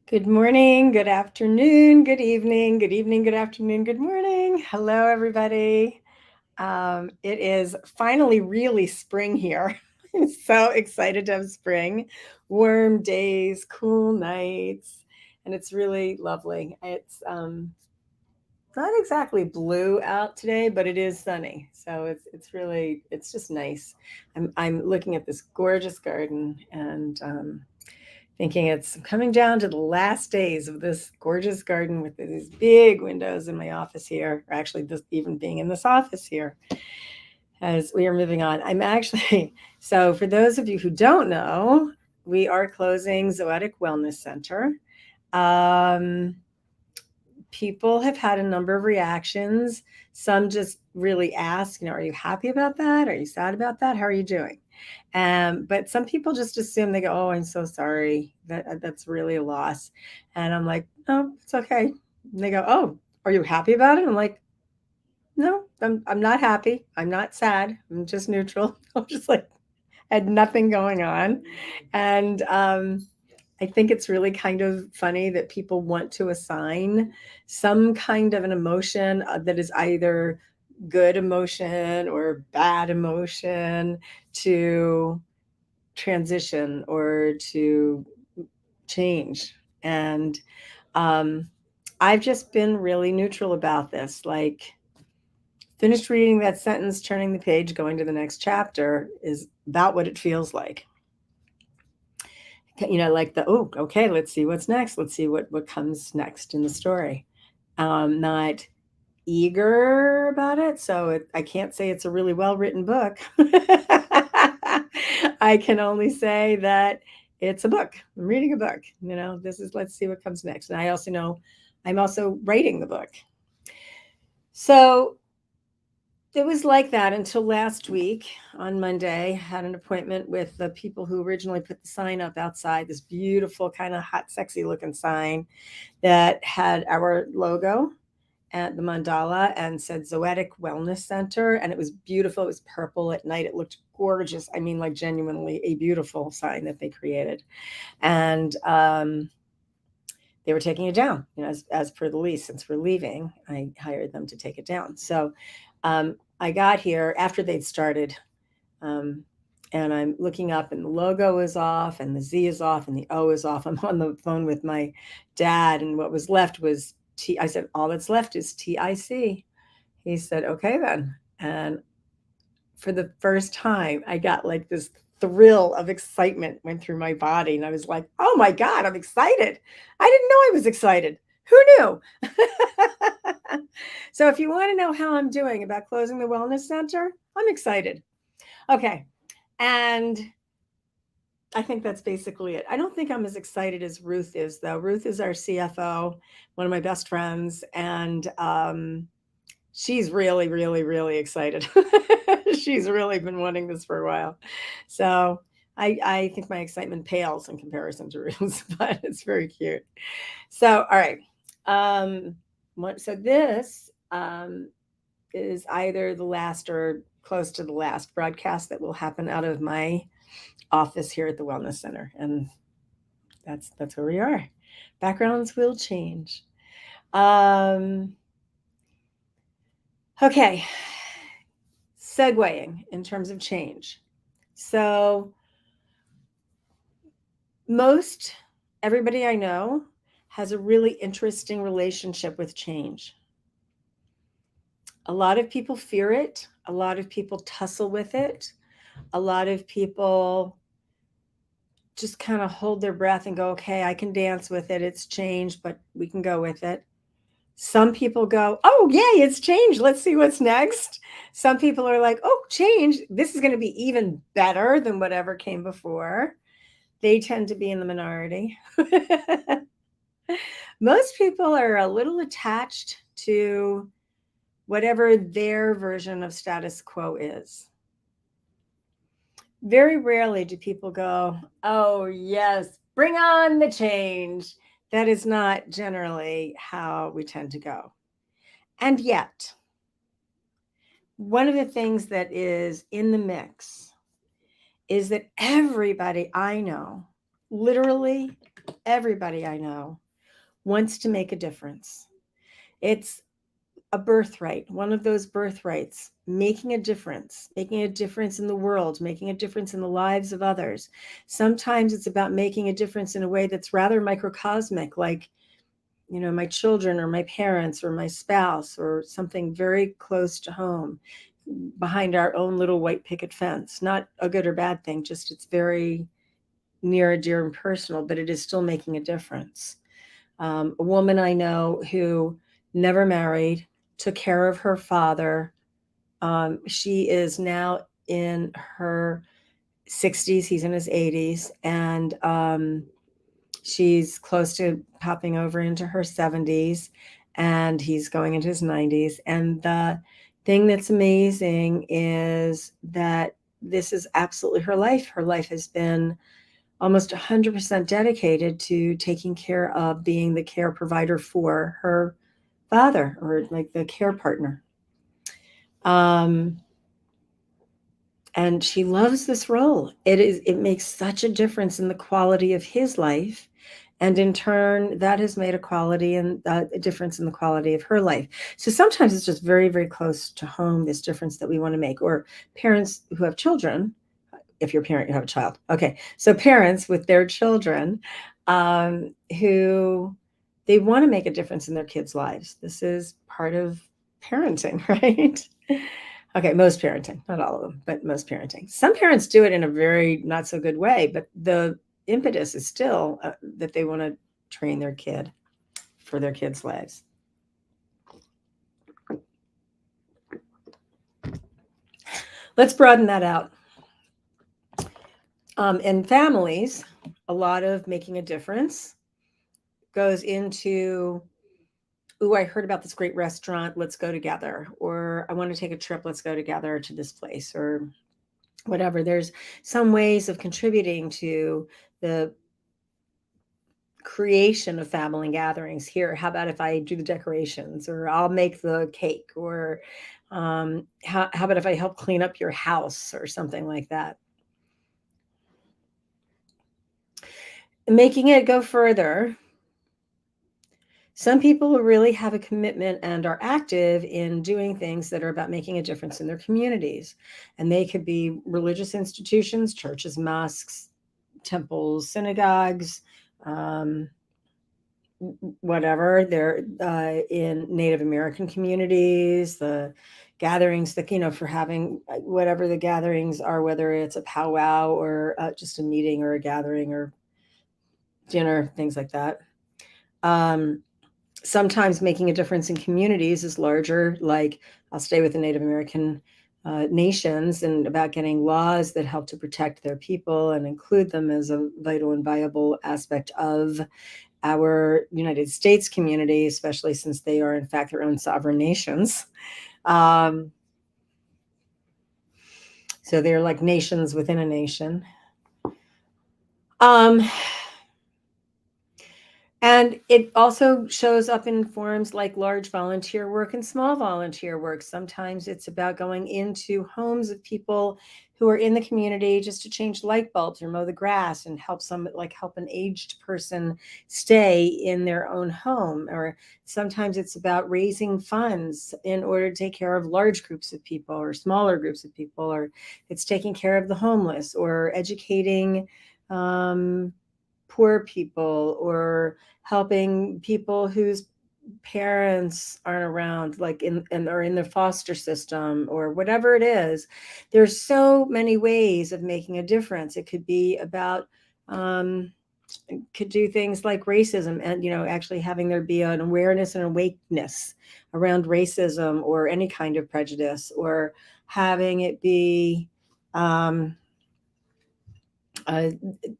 Good morning, good afternoon, good evening, good evening, good afternoon, good morning. Hello, everybody. It is finally really spring here. I'm so excited to have spring, warm days, cool nights, and it's really lovely. It's not exactly blue out today, but it is sunny, so it's just nice. I'm looking at this gorgeous garden and thinking it's coming down to the last days of this gorgeous garden with these big windows in my office here, or actually this, even being in this office here as we are moving on. I'm actually, so for those of you who don't know, we are closing Zoetic Wellness Center. Um, People have had a number of reactions. Some just really ask, are you happy about that? Are you sad about that? How are you doing? But some people just assume, they go, "Oh, I'm so sorry. That's really a loss." And I'm like, "No, it's okay." And they go, "Oh, are you happy about it?" I'm like, "No, I'm not happy. I'm not sad. I'm just neutral." I'm just like, had nothing going on. And I think it's really kind of funny that people want to assign some kind of an emotion that is either good emotion or bad emotion to transition or to change. And um, I've just been really neutral about this. Like, finished reading that sentence, turning the page, going to the next chapter is about what it feels like. Like oh, okay, let's see what's next. Let's see what comes next in the story. Not eager about it. So I can't say it's a really well written book. I can only say that it's a book. I'm reading a book. Let's see what comes next. And I also know I'm also writing the book. So it was like that until last week on Monday. Had an appointment with the people who originally put the sign up outside, this beautiful, kind of hot, sexy looking sign that had our logo at the mandala and said Zoetic Wellness Center. And it was beautiful. It was purple at night. It looked gorgeous. I mean, like genuinely a beautiful sign that they created. And they were taking it down, as per the lease. Since we're leaving, I hired them to take it down. So I got here after they'd started. Um, and I'm looking up, and the logo is off, and the Z is off, and the O is off. I'm on the phone with my dad, and what was left was T. I said, all that's left is TIC. He said, okay, then. And for the first time, I got like this thrill of excitement went through my body. And I was like, oh my God, I'm excited. I didn't know I was excited. Who knew? So if you want to know how I'm doing about closing the wellness center, I'm excited. Okay. And I think that's basically it. I don't think I'm as excited as Ruth is, though. Ruth is our CFO, one of my best friends, and she's really, really, really excited. She's really been wanting this for a while. So I think my excitement pales in comparison to Ruth's, but it's very cute. So, all right. Um, so this is either the last or close to the last broadcast that will happen out of my office here at the Wellness Center, and that's where we are. Backgrounds will change. Um, okay, segueing in terms of change. So most everybody I know has a really interesting relationship with change. A lot of people fear it. A lot of people tussle with it. A lot of people just kind of hold their breath and go, okay, I can dance with it. It's changed, but we can go with it. Some people go, oh, yay, it's changed. Let's see what's next. Some people are like, oh, change. This is going to be even better than whatever came before. They tend to be in the minority. Most people are a little attached to whatever their version of status quo is. Very rarely do people go, oh, yes, bring on the change. That is not generally how we tend to go. And yet, one of the things that is in the mix is that everybody I know, literally everybody I know wants to make a difference. It's a birthright, one of those birthrights, making a difference in the world, making a difference in the lives of others. Sometimes it's about making a difference in a way that's rather microcosmic, like, my children or my parents or my spouse or something very close to home behind our own little white picket fence. Not a good or bad thing, just it's very near and dear and personal, but it is still making a difference. A woman I know who never married, took care of her father. She is now in her 60s, he's in his 80s, and she's close to popping over into her 70s, and he's going into his 90s. And the thing that's amazing is that this is absolutely her life. Her life has been almost 100% dedicated to taking care of being the care provider for her father, or like the care partner. And she loves this role. It makes such a difference in the quality of his life. And in turn, that has made a difference in the quality of her life. So sometimes it's just very, very close to home, this difference that we want to make. Or parents who have children, if you're a parent, you have a child. Okay, so parents with their children, who they want to make a difference in their kids' lives. This is part of parenting, right? Okay, most parenting, not all of them, but most parenting. Some parents do it in a very not so good way, but the impetus is still that they want to train their kid for their kids' lives. Let's broaden that out. In families, a lot of making a difference goes into, ooh, I heard about this great restaurant, let's go together. Or I want to take a trip, let's go together to this place, or whatever. There's some ways of contributing to the creation of family gatherings. Here, how about if I do the decorations, or I'll make the cake, or how about if I help clean up your house, or something like that. Making it go further, some people really have a commitment and are active in doing things that are about making a difference in their communities. And they could be religious institutions, churches, mosques, temples, synagogues, whatever. They're in Native American communities, the gatherings that, for having whatever the gatherings are, whether it's a powwow or just a meeting or a gathering or dinner, things like that. Sometimes making a difference in communities is larger, like I'll stay with the Native American nations, and about getting laws that help to protect their people and include them as a vital and viable aspect of our United States community, especially since they are, in fact, their own sovereign nations. So they're like nations within a nation. And it also shows up in forms like large volunteer work and small volunteer work. Sometimes it's about going into homes of people who are in the community just to change light bulbs or mow the grass and help an aged person stay in their own home. Or sometimes it's about raising funds in order to take care of large groups of people or smaller groups of people, or it's taking care of the homeless or educating poor people, or helping people whose parents aren't around, like or in the foster system, or whatever it is. There's so many ways of making a difference. It could be about could do things like racism, and actually having there be an awareness and awakeness around racism or any kind of prejudice, or having it be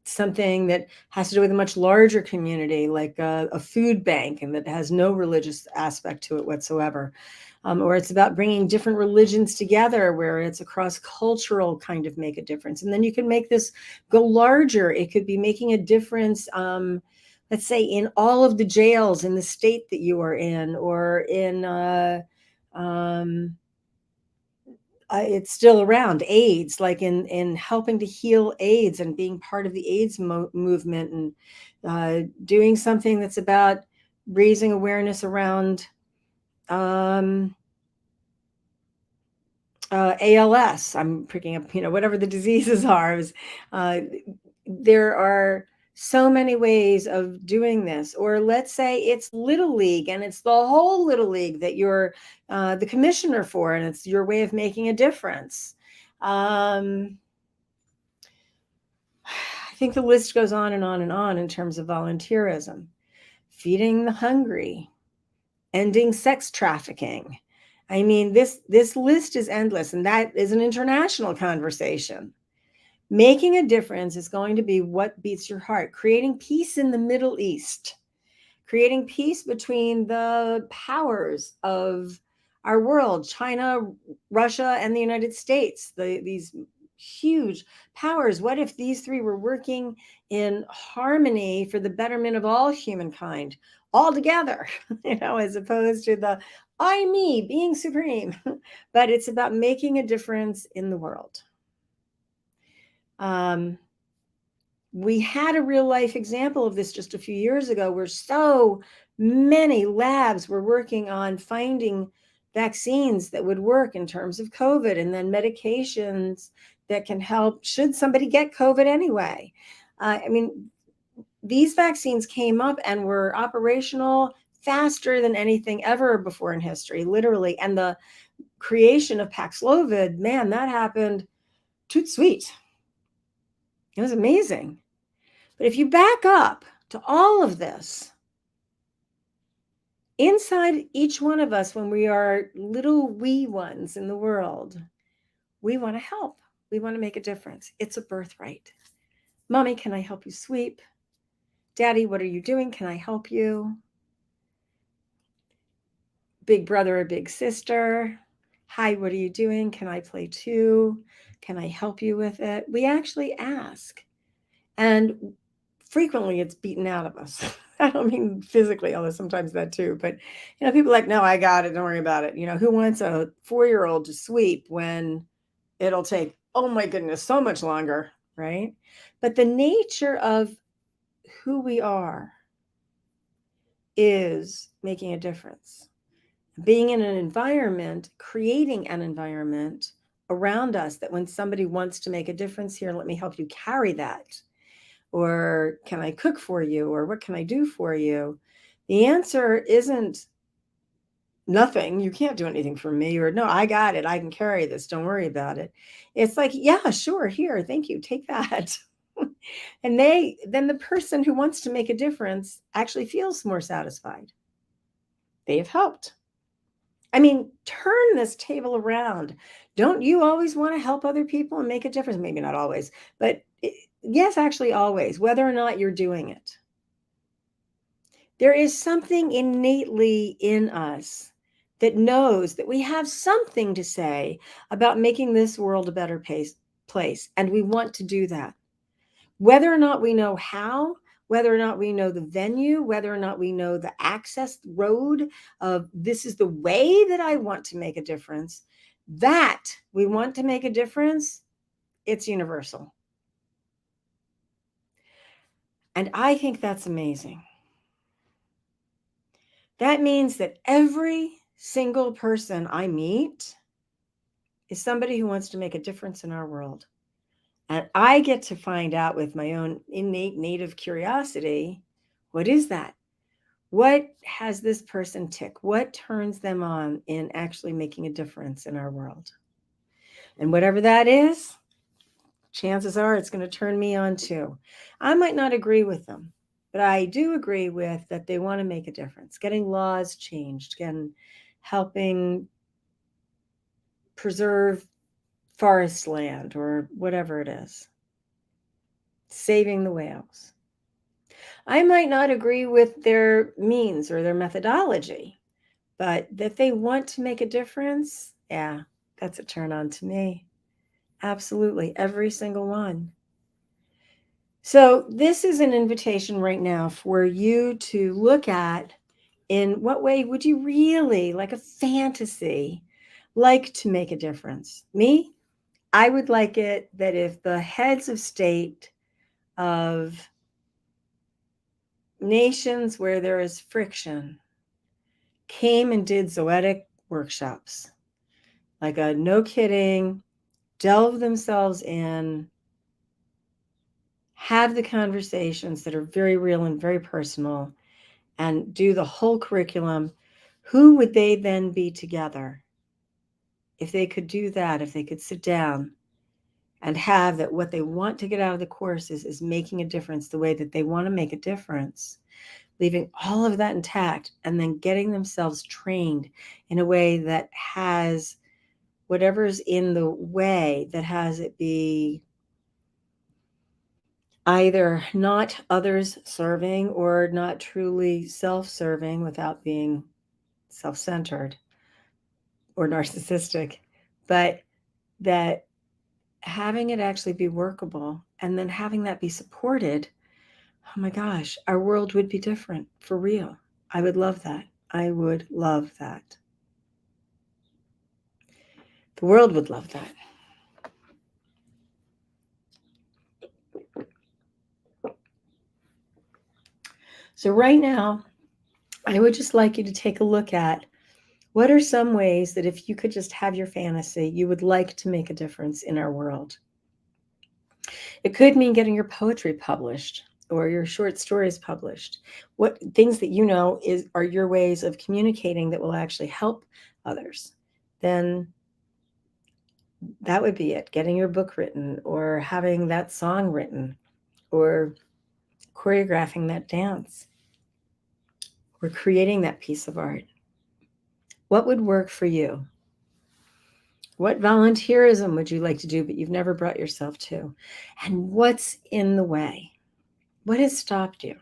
something that has to do with a much larger community, like a food bank, and that has no religious aspect to it whatsoever. Or it's about bringing different religions together, where it's a cross-cultural kind of make a difference. And then you can make this go larger. It could be making a difference, let's say, in all of the jails in the state that you are in, or in it's still around. AIDS, like in helping to heal AIDS and being part of the AIDS movement, and doing something that's about raising awareness around um, ALS. I'm picking up, whatever the diseases are. Uh, there are so many ways of doing this. Or let's say it's Little League, and it's the whole Little League that you're the commissioner for, and it's your way of making a difference. I think the list goes on and on and on in terms of volunteerism. Feeding the hungry, ending sex trafficking. I mean, this list is endless, and that is an international conversation. Making a difference is going to be what beats your heart. Creating peace in the Middle East, creating peace between the powers of our world, China, Russia, and the United States, these huge powers. What if these three were working in harmony for the betterment of all humankind, all together, as opposed to the I, me, being supreme. But it's about making a difference in the world. We had a real life example of this just a few years ago, where so many labs were working on finding vaccines that would work in terms of COVID, and then medications that can help should somebody get COVID anyway. I mean, these vaccines came up and were operational faster than anything ever before in history, literally. And the creation of Paxlovid, man, that happened toot sweet. It was amazing. But if you back up to all of this, inside each one of us, when we are little wee ones in the world, we want to help. We want to make a difference. It's a birthright. Mommy, can I help you sweep? Daddy, what are you doing? Can I help you? Big brother or big sister, hi, what are you doing? Can I play too? Can I help you with it? We actually ask. And frequently it's beaten out of us. I don't mean physically, although sometimes that too. But, people are like, no, I got it. Don't worry about it. Who wants a 4-year-old to sweep when it'll take, oh my goodness, so much longer, right? But the nature of who we are is making a difference. Being in an environment, creating an environment around us that when somebody wants to make a difference here, let me help you carry that. Or can I cook for you? Or what can I do for you? The answer isn't nothing. You can't do anything for me. Or no, I got it. I can carry this. Don't worry about it. It's like, yeah, sure. Here, thank you. Take that. And then the person who wants to make a difference actually feels more satisfied. They have helped. I mean, turn this table around. Don't you always want to help other people and make a difference? Maybe not always, but yes, actually always, whether or not you're doing it. There is something innately in us that knows that we have something to say about making this world a better place, and we want to do that. Whether or not we know how, whether or not we know the venue, whether or not we know the access road of this is the way that I want to make a difference, that we want to make a difference, it's universal. And I think that's amazing. That means that every single person I meet is somebody who wants to make a difference in our world. And I get to find out with my own innate native curiosity, what is that? What has this person tick? What turns them on in actually making a difference in our world? And whatever that is, chances are it's going to turn me on too. I might not agree with them, but I do agree with that they want to make a difference, getting laws changed, helping preserve forest land or whatever it is, saving the whales. I might not agree with their means or their methodology, but that they want to make a difference, yeah, that's a turn on to me. Absolutely, every single one. So this is an invitation right now for you to look at, in what way would you really, like a fantasy, like to make a difference? Me, I would like it that if the heads of state of nations where there is friction came and did Zoetic workshops, like a no kidding, delve themselves in, have the conversations that are very real and very personal, and do the whole curriculum, who would they then be together? If they could do that, if they could sit down and have that what they want to get out of the course is making a difference the way that they want to make a difference, leaving all of that intact, and then getting themselves trained in a way that has whatever's in the way, that has it be either not others serving or not truly self-serving without being self-centered or narcissistic, but that having it actually be workable and then having that be supported, oh my gosh, our world would be different for real. I would love that. I would love that. The world would love that. So right now, I would just like you to take a look at what are some ways that if you could just have your fantasy, you would like to make a difference in our world. It could mean getting your poetry published or your short stories published. What things that you know are your ways of communicating that will actually help others. Then that would be it. Getting your book written or having that song written or choreographing that dance or creating that piece of art. What would work for you? What volunteerism would you like to do, but you've never brought yourself to? And what's in the way? What has stopped you?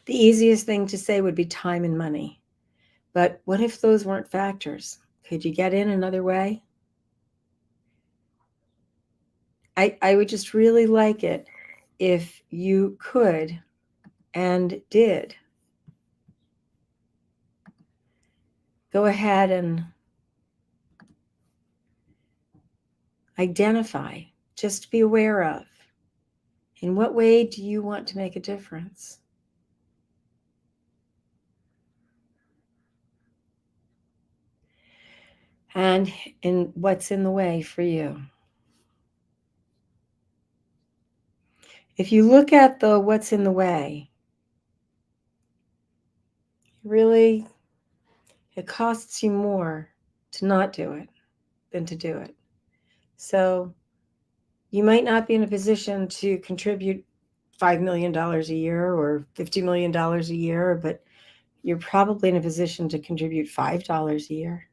The easiest thing to say would be time and money. But what if those weren't factors? Could you get in another way? I would just really like it if you could and did go ahead and identify, just be aware of, in what way do you want to make a difference? And in what's in the way for you. If you look at the what's in the way, really, it costs you more to not do it than to do it. So you might not be in a position to contribute $5 million a year or $50 million a year, but you're probably in a position to contribute $5 a year.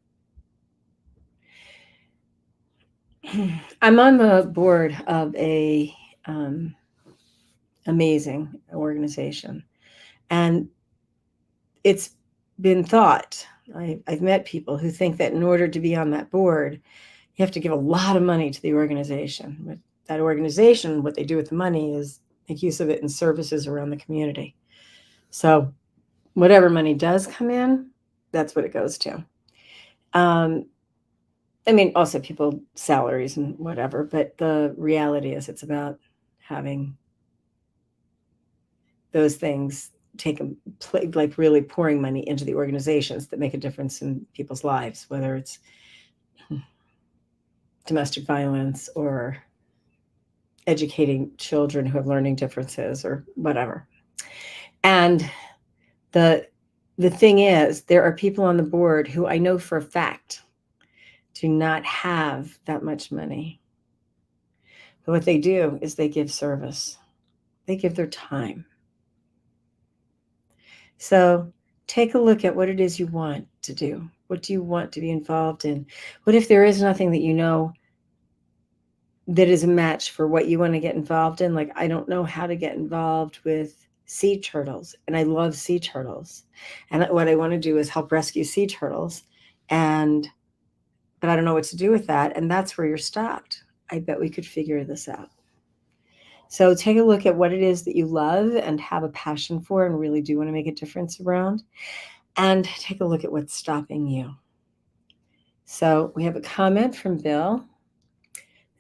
I'm on the board of a amazing organization, and it's been thought, I've met people who think that in order to be on that board, you have to give a lot of money to the organization. But that organization, what they do with the money is make use of it in services around the community. So whatever money does come in, that's what it goes to. I mean, also people salaries and whatever, but the reality is it's about having those things like really pouring money into the organizations that make a difference in people's lives, whether it's domestic violence or educating children who have learning differences or whatever. And the thing is, there are people on the board who I know for a fact do not have that much money. But what they do is they give service. They give their time. So take a look at what it is you want to do. What do you want to be involved in? What if there is nothing that you know that is a match for what you want to get involved in? Like, I don't know how to get involved with sea turtles, and I love sea turtles. And what I want to do is help rescue sea turtles. But I don't know what to do with that. And that's where you're stopped. I bet we could figure this out. So take a look at what it is that you love and have a passion for and really do want to make a difference around. And take a look at what's stopping you. So we have a comment from Bill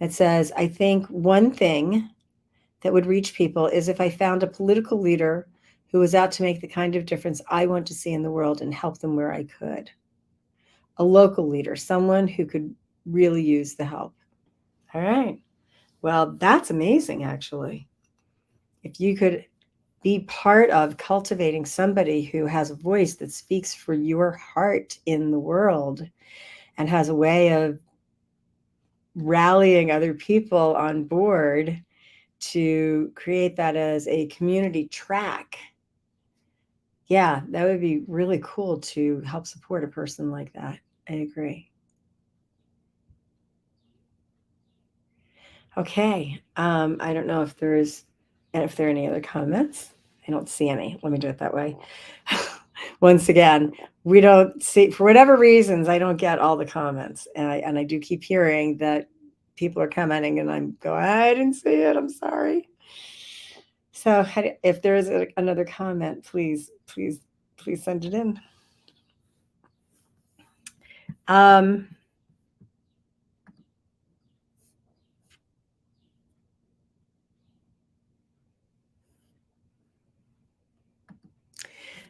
that says, I think one thing that would reach people is if I found a political leader who was out to make the kind of difference I want to see in the world and help them where I could. A local leader, someone who could really use the help. All right. Well, that's amazing, actually. If you could be part of cultivating somebody who has a voice that speaks for your heart in the world and has a way of rallying other people on board to create that as a community track. Yeah, that would be really cool to help support a person like that. I agree. Okay. I don't know if there are any other comments. I don't see any. Let me do it that way. Once again, we don't see, for whatever reasons, I don't get all the comments, and I do keep hearing that people are commenting, and I'm going, I didn't see it. I'm sorry. So if there is another comment, please send it in.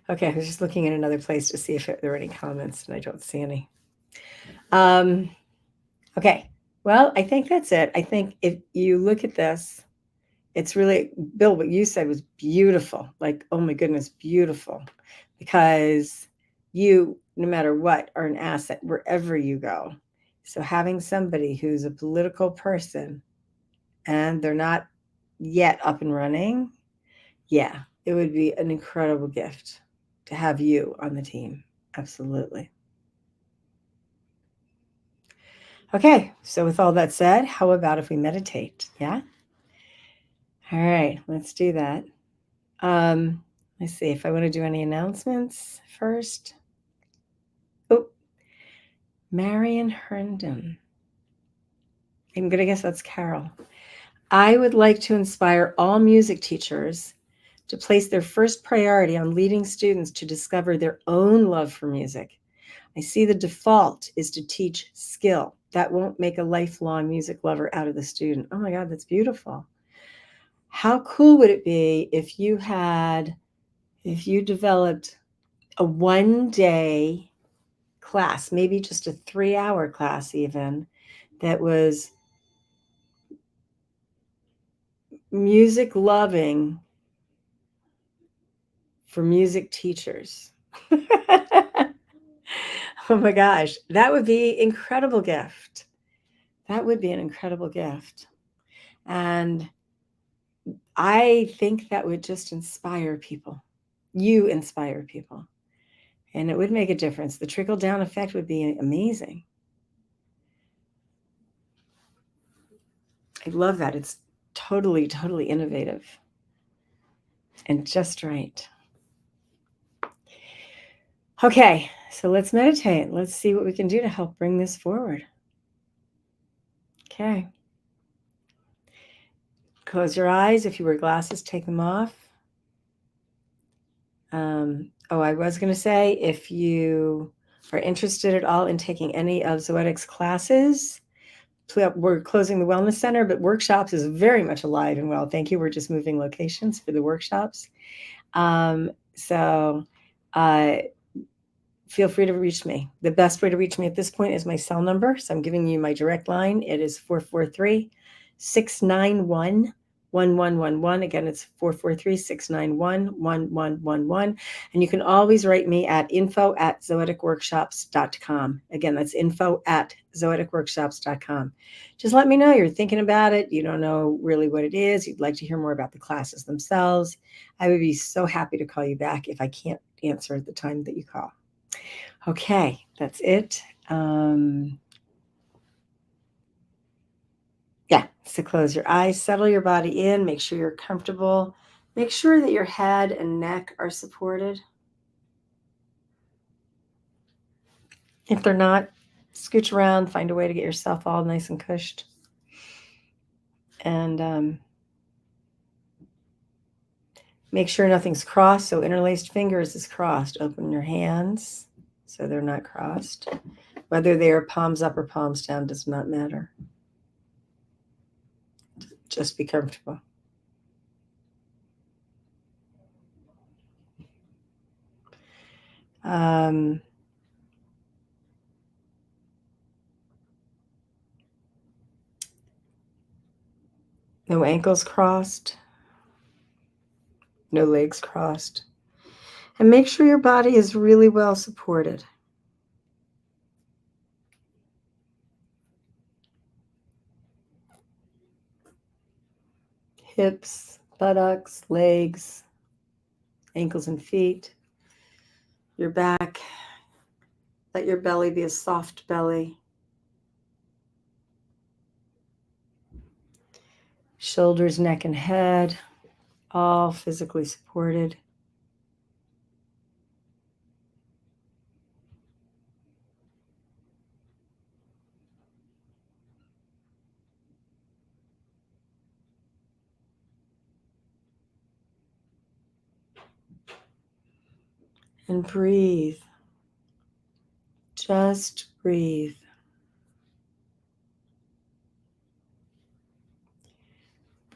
Okay, I was just looking in another place to see if there were any comments, and I don't see any. Okay, well, I think that's it. I think if you look at this, it's really, Bill, what you said was beautiful. Like, oh my goodness, beautiful. Because you, no matter what, are an asset wherever you go. So having somebody who's a political person and they're not yet up and running, yeah, it would be an incredible gift to have you on the team. Absolutely. Okay, so with all that said, how about if we meditate? Yeah? All right, let's do that. Let's see if I want to do any announcements first. Oh, Marion Herndon. I'm going to guess that's Carol. I would like to inspire all music teachers to place their first priority on leading students to discover their own love for music. I see the default is to teach skill. That won't make a lifelong music lover out of the student. Oh my God, that's beautiful. How cool would it be if you developed a 1-day class, maybe just a 3-hour class even, that was music loving for music teachers. Oh my gosh, that would be incredible gift. That would be an incredible gift. And I think that would just inspire people. You inspire people. And it would make a difference. The trickle down effect would be amazing. I love that. It's totally innovative and just right. Okay, so let's meditate. Let's see what we can do to help bring this forward. Okay. Close your eyes. If you wear glasses, take them off. I was going to say, if you are interested at all in taking any of Zoetic's classes, we're closing the Wellness Center, but workshops is very much alive and well. Thank you. We're just moving locations for the workshops. So feel free to reach me. The best way to reach me at this point is my cell number. So I'm giving you my direct line. It is 443-691-1111. Again, it's 443-691-1111. And you can always write me at info@zoeticworkshops.com. Again, that's info@zoeticworkshops.com. Just let me know you're thinking about it. You don't know really what it is. You'd like to hear more about the classes themselves. I would be so happy to call you back if I can't answer at the time that you call. Okay, that's it. Yeah, so close your eyes, settle your body in, make sure you're comfortable. Make sure that your head and neck are supported. If they're not, scooch around, find a way to get yourself all nice and cushed. And make sure nothing's crossed, so interlaced fingers is crossed. Open your hands so they're not crossed. Whether they are palms up or palms down does not matter. Just be comfortable. No ankles crossed, no legs crossed. And make sure your body is really well supported. Hips, buttocks, legs, ankles and feet, your back. Let your belly be a soft belly. Shoulders, neck, and head, all physically supported. And breathe. Just breathe.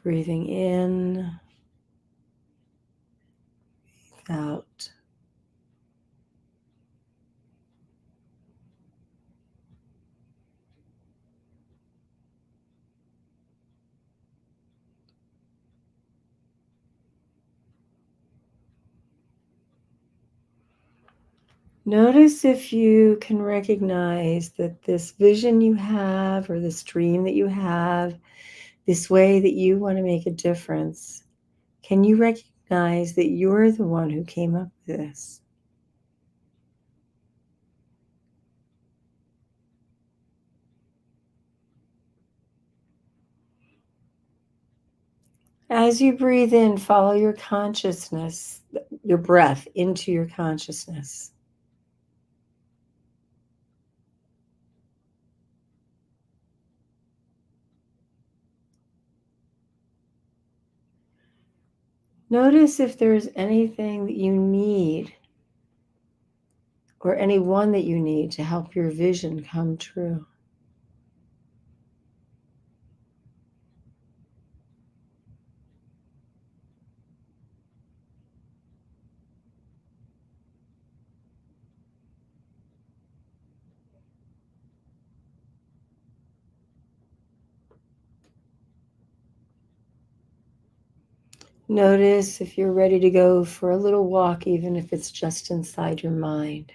Breathing in, out. Notice if you can recognize that this vision you have, or this dream that you have, this way that you want to make a difference, can you recognize that you're the one who came up with this? As you breathe in, follow your consciousness, your breath into your consciousness. Notice if there's anything that you need, or anyone that you need to help your vision come true. Notice if you're ready to go for a little walk, even if it's just inside your mind.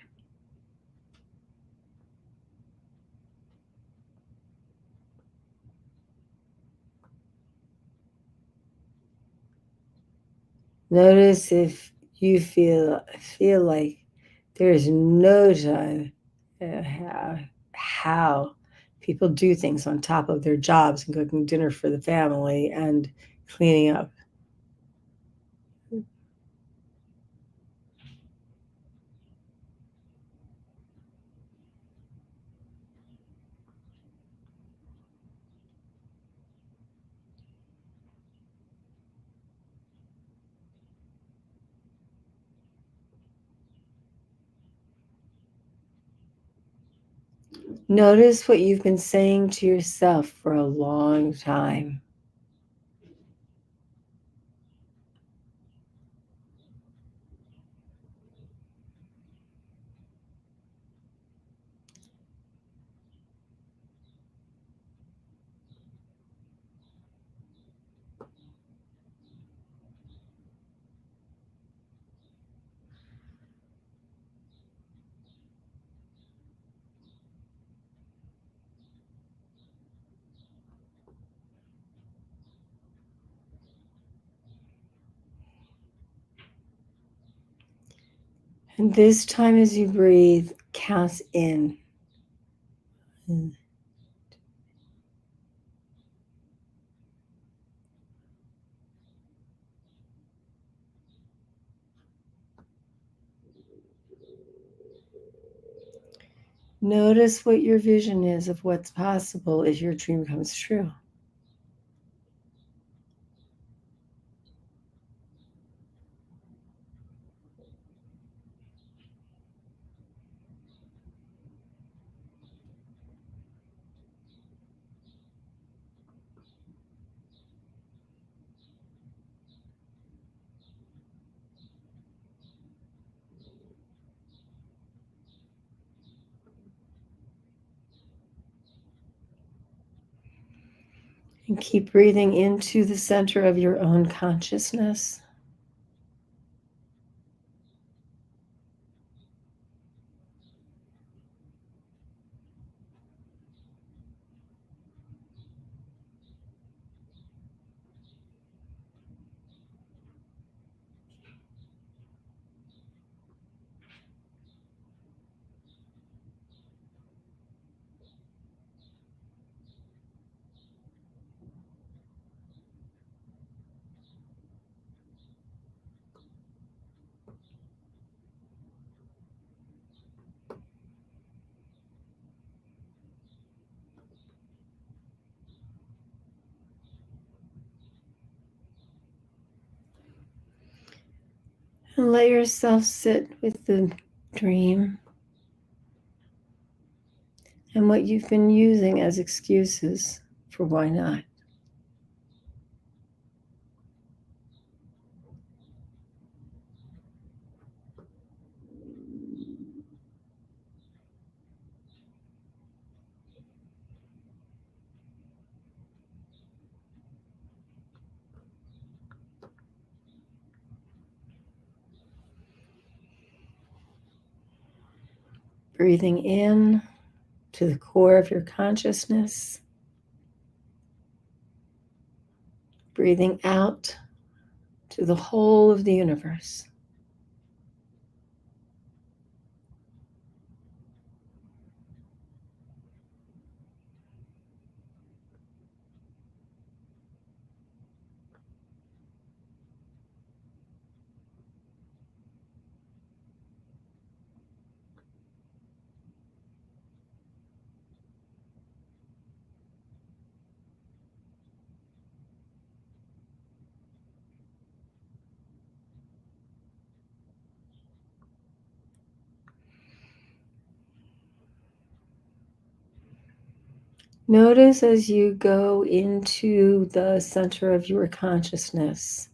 Notice if you feel like there's no time how people do things on top of their jobs and cooking dinner for the family and cleaning up. Notice what you've been saying to yourself for a long time. And this time as you breathe, count in. Notice what your vision is of what's possible if your dream comes true. And keep breathing into the center of your own consciousness. And let yourself sit with the dream and what you've been using as excuses for why not. Breathing in to the core of your consciousness. Breathing out to the whole of the universe. Notice as you go into the center of your consciousness,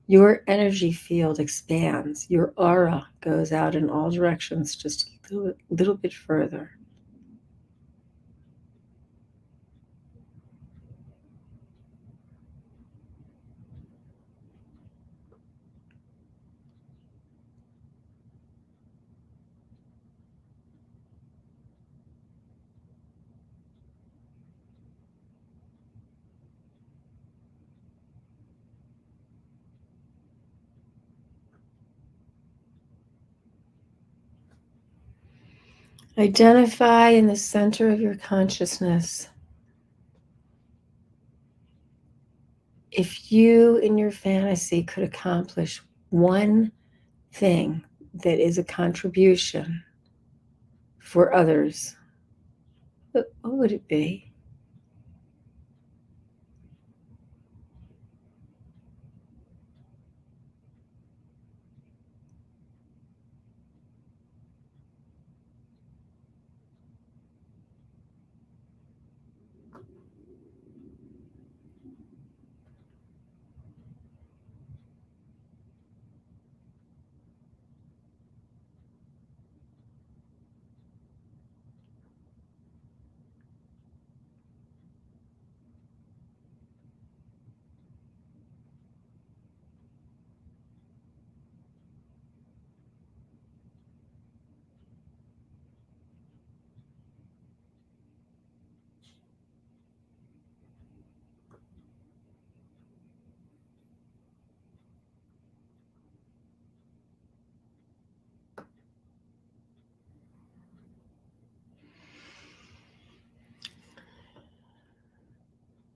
your energy field expands, your aura goes out in all directions just a little bit further. Identify in the center of your consciousness if you in your fantasy could accomplish one thing that is a contribution for others, what would it be?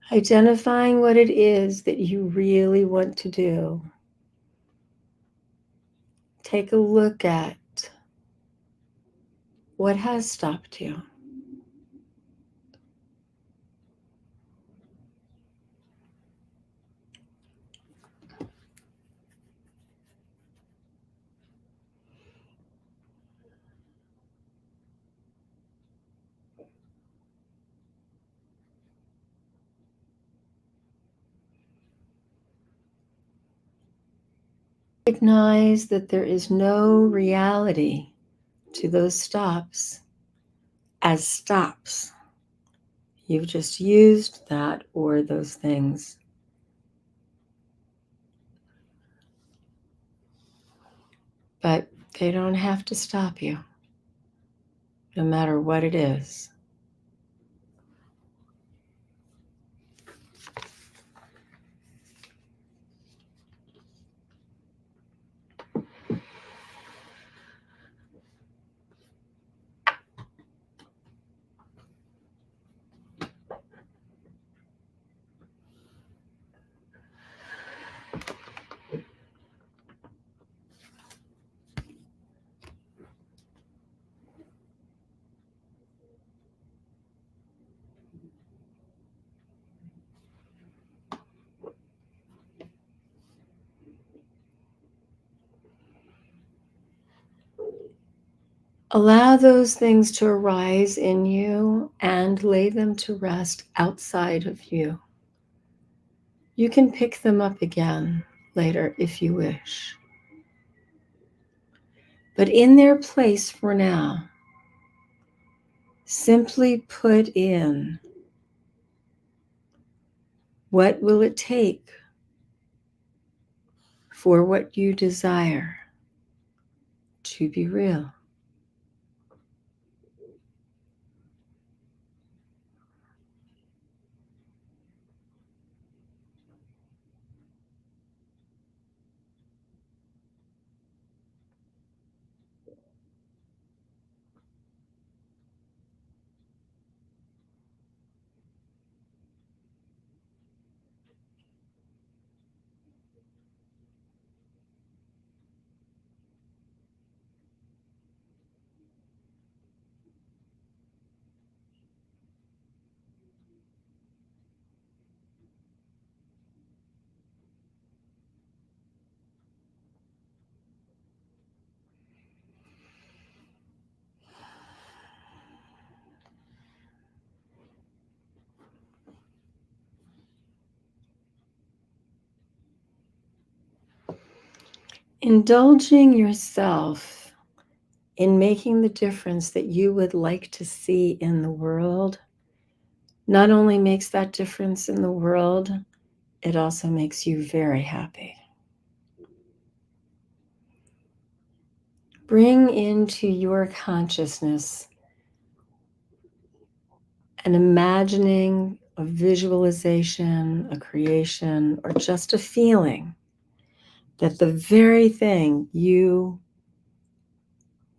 Identifying what it is that you really want to do. Take a look at what has stopped you. Recognize that there is no reality to those stops as stops. You've just used that or those things. But they don't have to stop you, no matter what it is. Allow those things to arise in you and lay them to rest outside of you. You can pick them up again later if you wish. But in their place for now, simply put in, what will it take for what you desire to be real? Indulging yourself in making the difference that you would like to see in the world not only makes that difference in the world, it also makes you very happy. Bring into your consciousness an imagining, a visualization, a creation, or just a feeling that the very thing you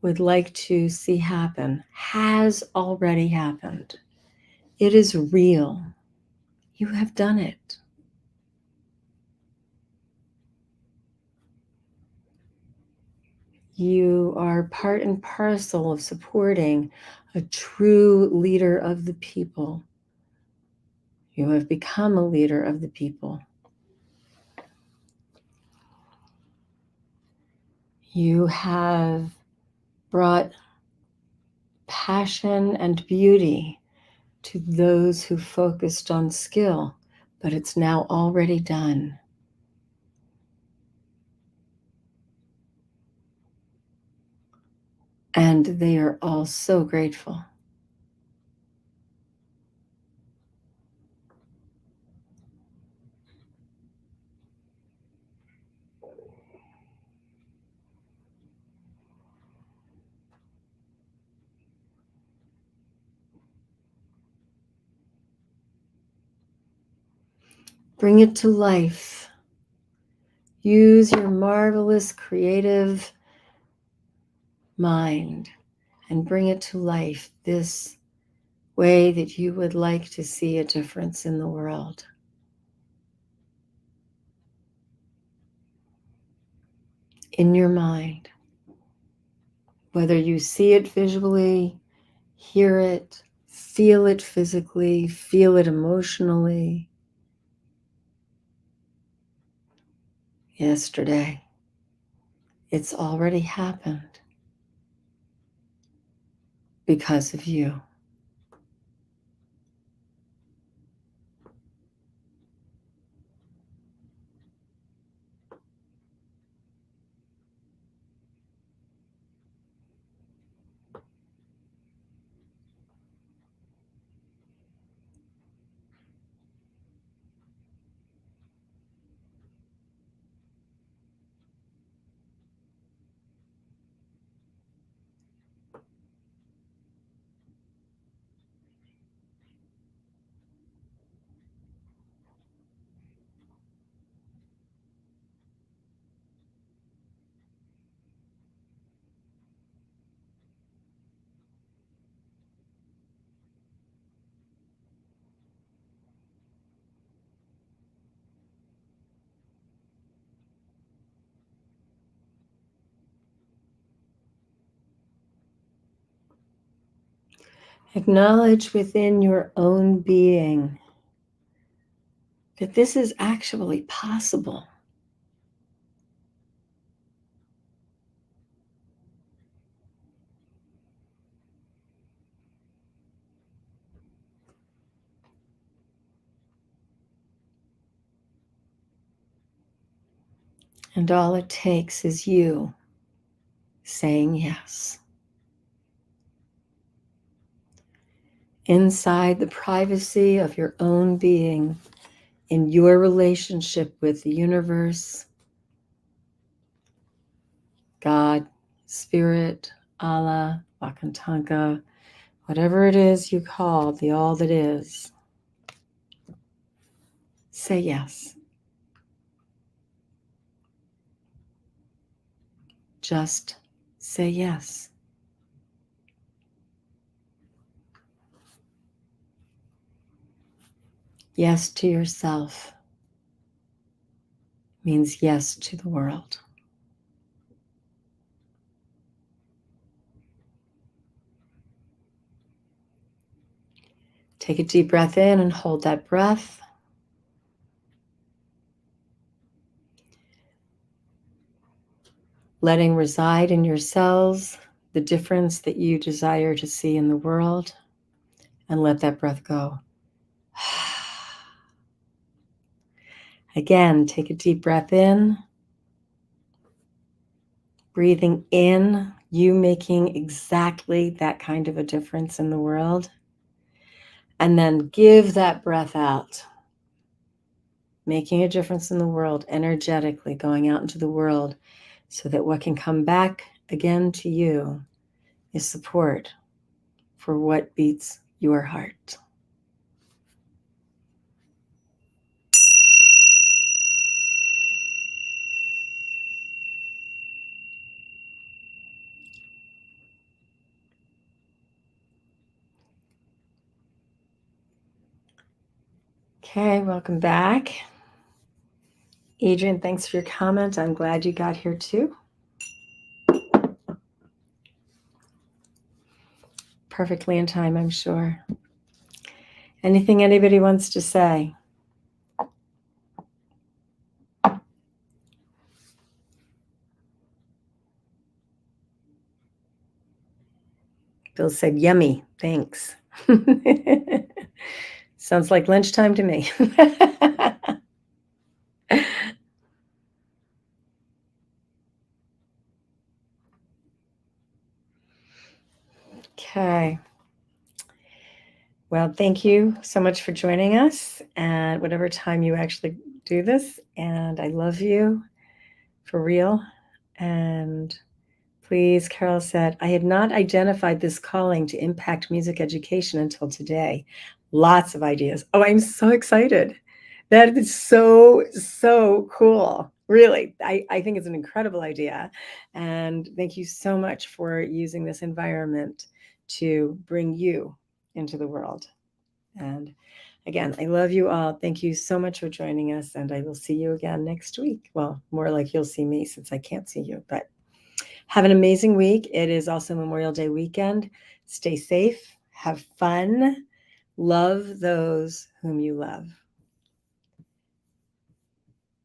would like to see happen has already happened. It is real. You have done it. You are part and parcel of supporting a true leader of the people. You have become a leader of the people. You have brought passion and beauty to those who focused on skill, but it's now already done. And they are all so grateful. Bring it to life. Use your marvelous creative mind and bring it to life this way that you would like to see a difference in the world. In your mind, whether you see it visually, hear it, feel it physically, feel it emotionally. Yesterday, it's already happened because of you. Acknowledge within your own being that this is actually possible. And all it takes is you saying yes. Inside the privacy of your own being, in your relationship with the universe, God, Spirit, Allah, Wakantanka, whatever it is you call the all that is, say yes. Just say yes. Yes to yourself means yes to the world. Take a deep breath in and hold that breath. Letting reside in your cells the difference that you desire to see in the world, and let that breath go. Again, take a deep breath in. Breathing in, you making exactly that kind of a difference in the world. And then give that breath out, making a difference in the world, energetically going out into the world, so that what can come back again to you is support for what beats your heart. Okay, welcome back. Adrian, thanks for your comment. I'm glad you got here too. Perfectly in time, I'm sure. Anything anybody wants to say? Bill said, yummy, thanks. Sounds like lunchtime to me. Okay. Well, thank you so much for joining us at whatever time you actually do this. And I love you for real. And please, Carol said, I had not identified this calling to impact music education until today. Lots of ideas. Oh, I'm so excited. That is so, so cool. Really, I think it's an incredible idea. And thank you so much for using this environment to bring you into the world. And again, I love you all. Thank you so much for joining us. And I will see you again next week. Well, more like you'll see me since I can't see you, but have an amazing week. It is also Memorial Day weekend. Stay safe, have fun, love those whom you love.